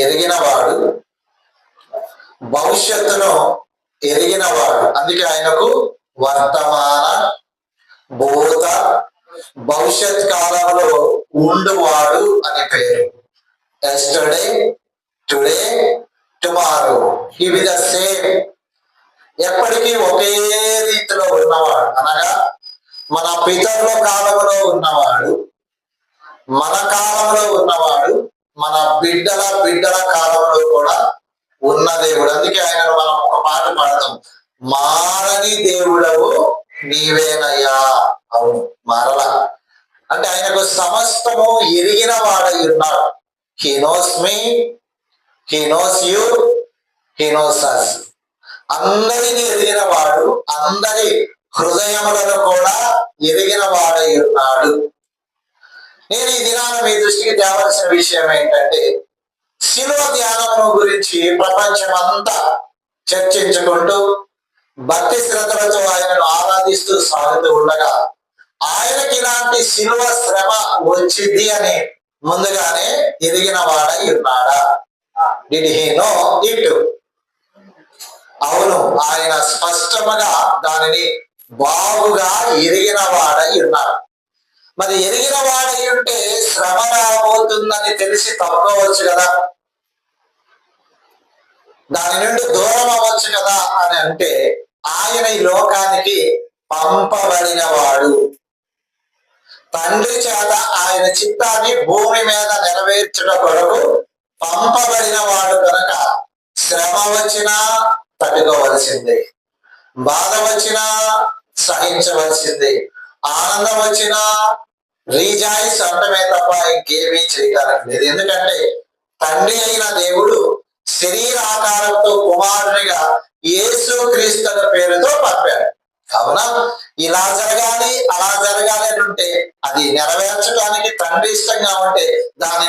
ఎరిగినవాడు, భవిష్యత్తును ఎరిగినవాడు. అందుకే ఆయనకు వర్తమాన, భూత, భవిష్యత్ కాలంలో ఉండువాడు అని పేరు. ఎస్టర్డే, టుడే, టుమారో, ఇవి ద సేమ్. ఎప్పటికీ ఒకే రీతిలో ఉన్నవాడు. అనగా మన పితరుల కాలంలో ఉన్నవాడు, మన కాలంలో ఉన్నవాడు, మన బిడ్డల కాలంలో కూడా ఉన్న దేవుడు. అందుకే ఆయన మనం ఒక పాట పాడతాం, మారని దేవుడవు నీవేనయ్యా. అవును, మారలా. అంటే ఆయనకు సమస్తము ఎరిగిన వాడై ఉన్నాడు. He knows me, he knows you, he knows us. అందరినీ ఎరిగిన వాడు, అందరి హృదయములను కూడా ఎరిగిన వాడై ఉన్నాడు. నేను ఈ దినాన మీ దృష్టికి తేవలసిన విషయం ఏంటంటే, శిలువ ధ్యానమును గురించి ప్రపంచమంతా చర్చించుకుంటూ భక్తి శ్రద్ధలతో ఆయనను ఆరాధిస్తూ సాగుతూ ఉండగా, ఆయనకి ఇలాంటి శిలువ శ్రమ వచ్చింది అని ముందుగానే ఎరిగిన వాడై ఉన్నాడా? Did he no it? అవును, ఆయన స్పష్టంగా దానిని బాగుగా ఎరిగిన వాడై ఉన్నాడు. మరి ఎరిగిన వాడై ఉంటే శ్రమ రాబోతుందని తెలిసి తప్పుకోవచ్చు కదా, దాని నుండి దూరం అవ్వచ్చు కదా అని అంటే, ఆయన ఈ లోకానికి పంపబడిన వాడు. తండ్రి చేత ఆయన చిత్తాన్ని భూమి మీద నెరవేర్చుట కొరకు పంపబడిన వాడు కనుక శ్రమ వచ్చినా తట్టుకోవలసిందే, బాధ వచ్చినా సహించవలసిందే, ఆనందం వచ్చినా రీజాయిస్ అంటమే తప్ప ఇంకేమీ చేయడానికి లేదు. ఎందుకంటే తండ్రి అయిన దేవుడు శరీర ఆకారంతో కుమారునిగా యేసు క్రీస్తు పేరుతో పంపాడు. కావున ఇలా జరగాలి, అలా జరగాలి అని ఉంటే, అది నెరవేర్చడానికి తండ్రి ఇష్టంగా ఉంటే దానిని